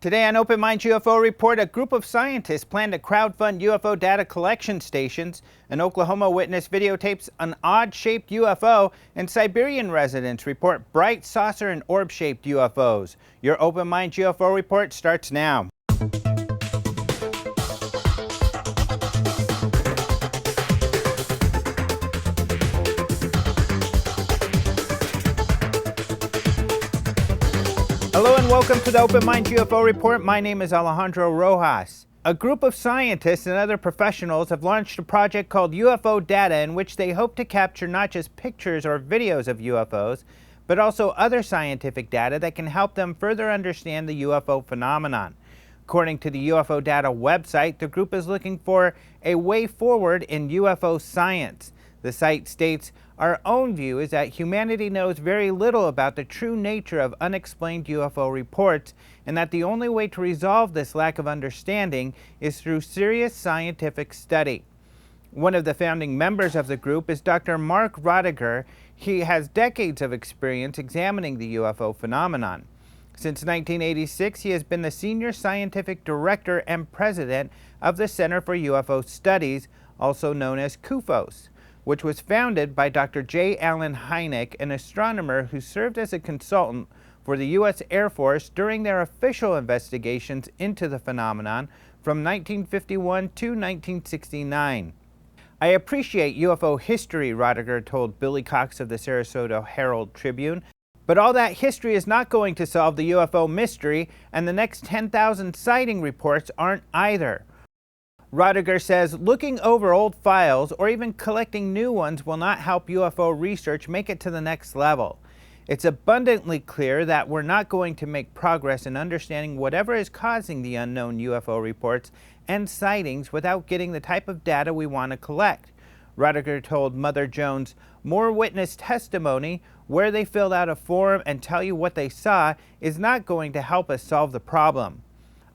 Today on Open Minds UFO Report, a group of scientists plan to crowdfund UFO data collection stations. An Oklahoma witness videotapes an odd-shaped UFO, and Siberian residents report bright saucer and orb-shaped UFOs. Your Open Minds UFO Report starts now. Hello and welcome to the Open Minds UFO Report. My name is Alejandro Rojas. A group of scientists and other professionals have launched a project called UFO Data, in which they hope to capture not just pictures or videos of UFOs, but also other scientific data that can help them further understand the UFO phenomenon. According to the UFO Data website, the group is looking for a way forward in UFO science. The site states, "Our own view is that humanity knows very little about the true nature of unexplained UFO reports, and that the only way to resolve this lack of understanding is through serious scientific study." One of the founding members of the group is Dr. Mark Roediger. He has decades of experience examining the UFO phenomenon. Since 1986, he has been the senior scientific director and president of the Center for UFO Studies, also known as CUFOS, which was founded by Dr. J. Allen Hynek, an astronomer who served as a consultant for the U.S. Air Force during their official investigations into the phenomenon from 1951 to 1969. "I appreciate UFO history," Roediger told Billy Cox of the Sarasota Herald Tribune, "but all that history is not going to solve the UFO mystery, and the next 10,000 sighting reports aren't either." Roediger says looking over old files or even collecting new ones will not help UFO research make it to the next level. "It's abundantly clear that we're not going to make progress in understanding whatever is causing the unknown UFO reports and sightings without getting the type of data we want to collect." Roediger told Mother Jones, "More witness testimony, where they filled out a form and tell you what they saw, is not going to help us solve the problem."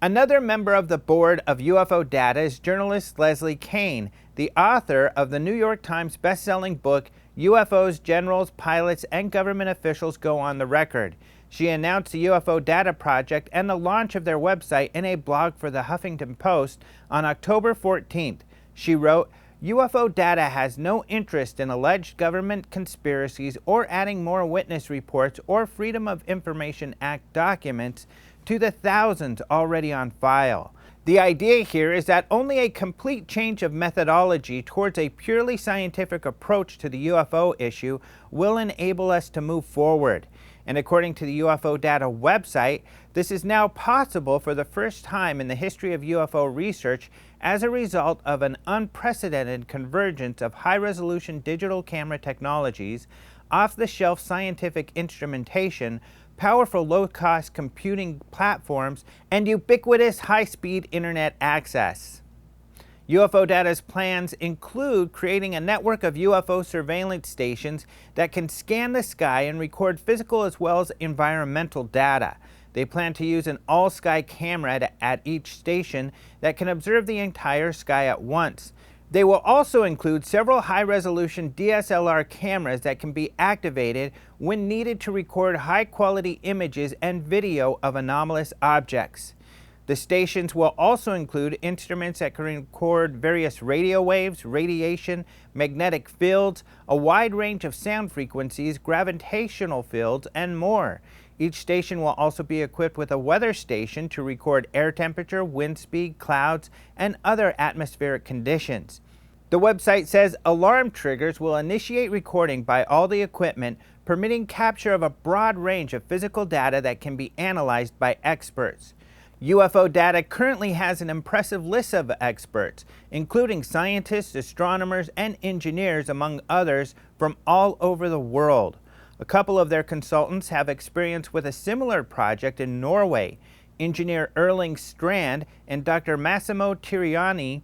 Another member of the board of UFO Data is journalist Leslie Kean, the author of the New York Times best-selling book, UFOs, Generals, Pilots, and Government Officials Go on the Record. She announced the UFO Data project and the launch of their website in a blog for the Huffington Post on October 14th. She wrote, "UFO Data has no interest in alleged government conspiracies or adding more witness reports or Freedom of Information Act documents to the thousands already on file. The idea here is that only a complete change of methodology towards a purely scientific approach to the UFO issue will enable us to move forward." And according to the UFO Data website, this is now possible for the first time in the history of UFO research as a result of an unprecedented convergence of high-resolution digital camera technologies, off-the-shelf scientific instrumentation, powerful low-cost computing platforms, and ubiquitous high-speed internet access. UFO Data's plans include creating a network of UFO surveillance stations that can scan the sky and record physical as well as environmental data. They plan to use an all-sky camera at each station that can observe the entire sky at once. They will also include several high-resolution DSLR cameras that can be activated when needed to record high-quality images and video of anomalous objects. The stations will also include instruments that can record various radio waves, radiation, magnetic fields, a wide range of sound frequencies, gravitational fields, and more. Each station will also be equipped with a weather station to record air temperature, wind speed, clouds, and other atmospheric conditions. The website says alarm triggers will initiate recording by all the equipment, permitting capture of a broad range of physical data that can be analyzed by experts. UFO Data currently has an impressive list of experts, including scientists, astronomers, and engineers, among others, from all over the world. A couple of their consultants have experience with a similar project in Norway. Engineer Erling Strand and Dr. Massimo Tiriani,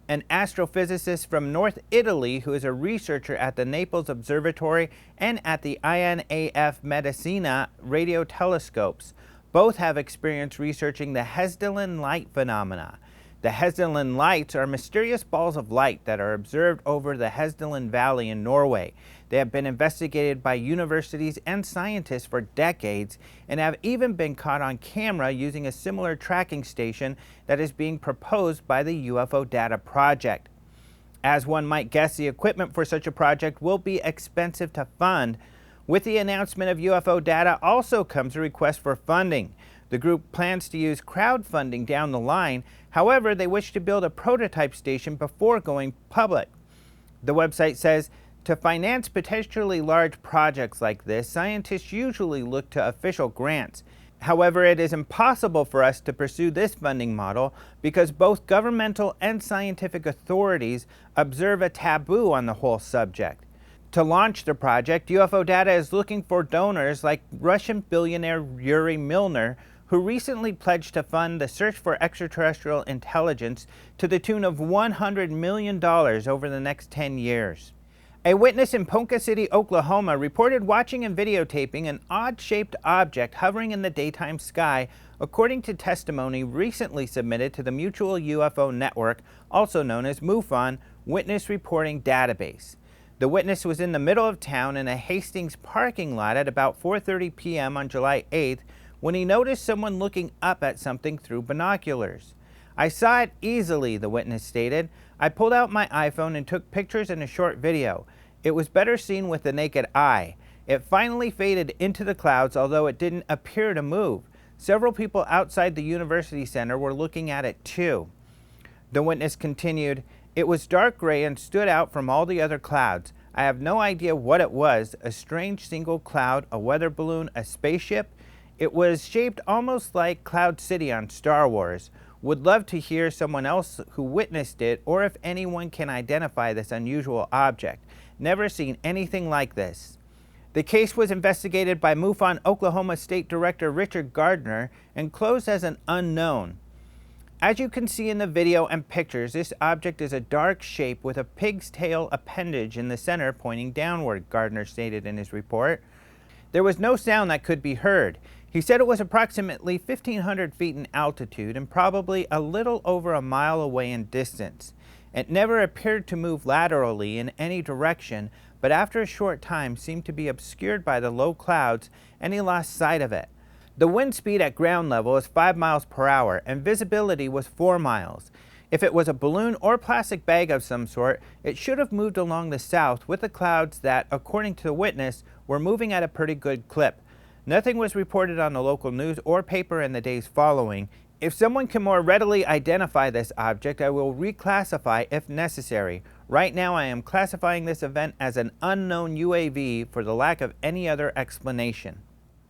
an astrophysicist from North Italy who is a researcher at the Naples Observatory and at the INAF Medicina radio telescopes. Both have experience researching the Hessdalen light phenomena. The Hesdeland lights are mysterious balls of light that are observed over the Hesdeland Valley in Norway. They have been investigated by universities and scientists for decades and have even been caught on camera using a similar tracking station that is being proposed by the UFO Data project. As one might guess, the equipment for such a project will be expensive to fund. With the announcement of UFO Data also comes a request for funding. The group plans to use crowdfunding down the line. However, they wish to build a prototype station before going public. The website says, to finance potentially large projects like this, scientists usually look to official grants. However, it is impossible for us to pursue this funding model because both governmental and scientific authorities observe a taboo on the whole subject. To launch the project, UFO Data is looking for donors like Russian billionaire Yuri Milner, who recently pledged to fund the search for extraterrestrial intelligence to the tune of $100 million over the next 10 years. A witness in Ponca City, Oklahoma, reported watching and videotaping an odd-shaped object hovering in the daytime sky, according to testimony recently submitted to the Mutual UFO Network, also known as MUFON, Witness Reporting Database. The witness was in the middle of town in a Hastings parking lot at about 4:30 p.m. on July 8th when he noticed someone looking up at something through binoculars. I saw it easily, the witness stated. I pulled out my iPhone and took pictures and a short video. It was better seen with the naked eye. It finally faded into the clouds, although it didn't appear to move. Several people outside the university center were looking at it too. The witness continued, it was dark gray and stood out from all the other clouds. I have no idea what it was, a strange single cloud, a weather balloon, a spaceship. It was shaped almost like Cloud City on Star Wars. Would love to hear someone else who witnessed it or if anyone can identify this unusual object. Never seen anything like this. The case was investigated by MUFON Oklahoma State Director Richard Gardner and closed as an unknown. As you can see in the video and pictures, this object is a dark shape with a pig's tail appendage in the center pointing downward, Gardner stated in his report. There was no sound that could be heard. He said it was approximately 1,500 feet in altitude and probably a little over a mile away in distance. It never appeared to move laterally in any direction, but after a short time seemed to be obscured by the low clouds and he lost sight of it. The wind speed at ground level is 5 miles per hour and visibility was 4 miles. If it was a balloon or plastic bag of some sort, it should have moved along the south with the clouds that, according to the witness, were moving at a pretty good clip. Nothing was reported on the local news or paper in the days following. If someone can more readily identify this object, I will reclassify if necessary. Right now I am classifying this event as an unknown UAV for the lack of any other explanation.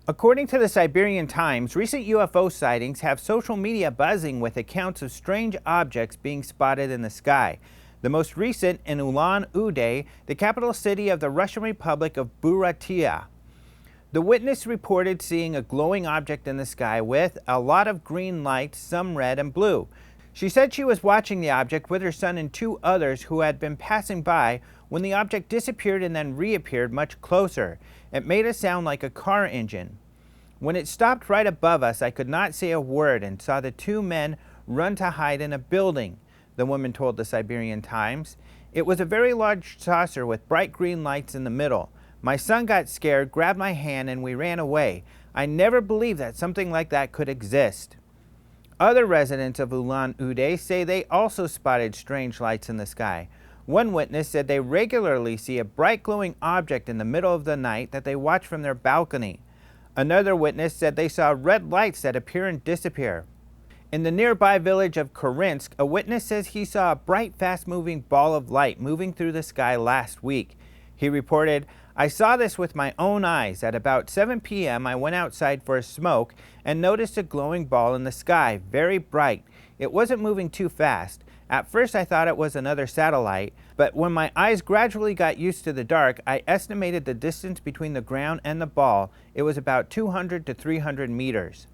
According to the Siberian Times, recent UFO sightings have social media buzzing with accounts of strange objects being spotted in the sky. The most recent in Ulan-Ude, the capital city of the Russian Republic of Buryatia. The witness reported seeing a glowing object in the sky with a lot of green lights, some red and blue. She said she was watching the object with her son and 2 others who had been passing by when the object disappeared and then reappeared much closer. It made a sound like a car engine. When it stopped right above us, I could not say a word and saw the 2 men run to hide in a building, the woman told the Siberian Times. It was a very large saucer with bright green lights in the middle. My son got scared, grabbed my hand, and we ran away. I never believed that something like that could exist. Other residents of Ulan-Ude say they also spotted strange lights in the sky. One witness said they regularly see a bright glowing object in the middle of the night that they watch from their balcony. Another witness said they saw red lights that appear and disappear. In the nearby village of Korinsk, a witness says he saw a bright, fast-moving ball of light moving through the sky last week. He reported, I saw this with my own eyes. At about 7 p.m. I went outside for a smoke and noticed a glowing ball in the sky, very bright. It wasn't moving too fast. At first I thought it was another satellite, but when my eyes gradually got used to the dark, I estimated the distance between the ground and the ball. It was about 200 to 300 meters.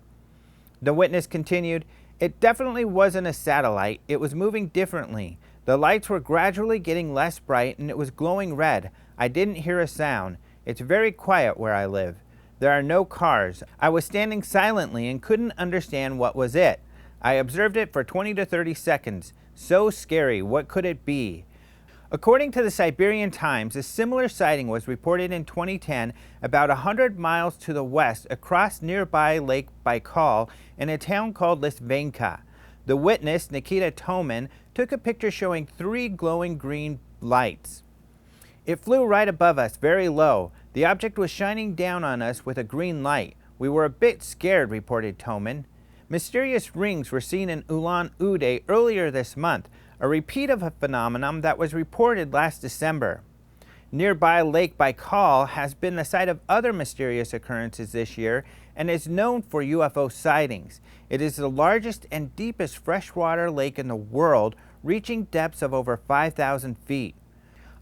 The witness continued, it definitely wasn't a satellite. It was moving differently. The lights were gradually getting less bright and it was glowing red. I didn't hear a sound. It's very quiet where I live. There are no cars. I was standing silently and couldn't understand what was it. I observed it for 20 to 30 seconds. So scary, what could it be? According to the Siberian Times, a similar sighting was reported in 2010 about 100 miles to the west across nearby Lake Baikal in a town called Lisvenka. The witness, Nikita Toman, took a picture showing 3 glowing green lights. It flew right above us, very low. The object was shining down on us with a green light. We were a bit scared, reported Toman. Mysterious rings were seen in Ulan-Ude earlier this month, a repeat of a phenomenon that was reported last December. Nearby Lake Baikal has been the site of other mysterious occurrences this year and is known for UFO sightings. It is the largest and deepest freshwater lake in the world, reaching depths of over 5,000 feet.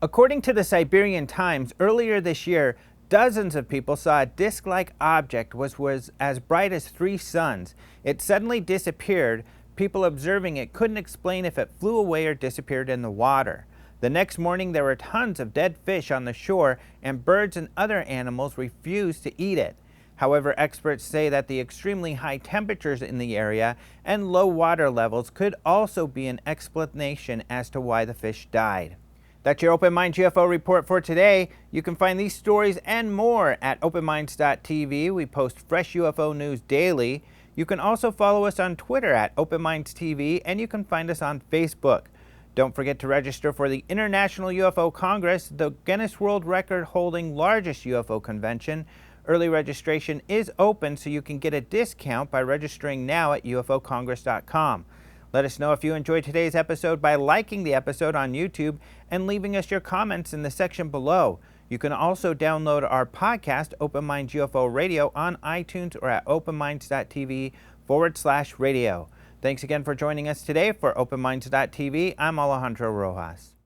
According to the Siberian Times, earlier this year, dozens of people saw a disc-like object which was as bright as 3 suns. It suddenly disappeared. People observing it couldn't explain if it flew away or disappeared in the water. The next morning there were tons of dead fish on the shore, and birds and other animals refused to eat it. However, experts say that the extremely high temperatures in the area and low water levels could also be an explanation as to why the fish died. That's your Open Minds UFO report for today. You can find these stories and more at openminds.tv. We post fresh UFO news daily. You can also follow us on Twitter at Open Minds TV, and you can find us on Facebook. Don't forget to register for the International UFO Congress, the Guinness World Record holding largest UFO convention. Early registration is open, so you can get a discount by registering now at ufocongress.com. Let us know if you enjoyed today's episode by liking the episode on YouTube and leaving us your comments in the section below. You can also download our podcast, Open Minds UFO Radio, on iTunes or at openminds.tv/radio. Thanks again for joining us today for OpenMinds.tv. I'm Alejandro Rojas.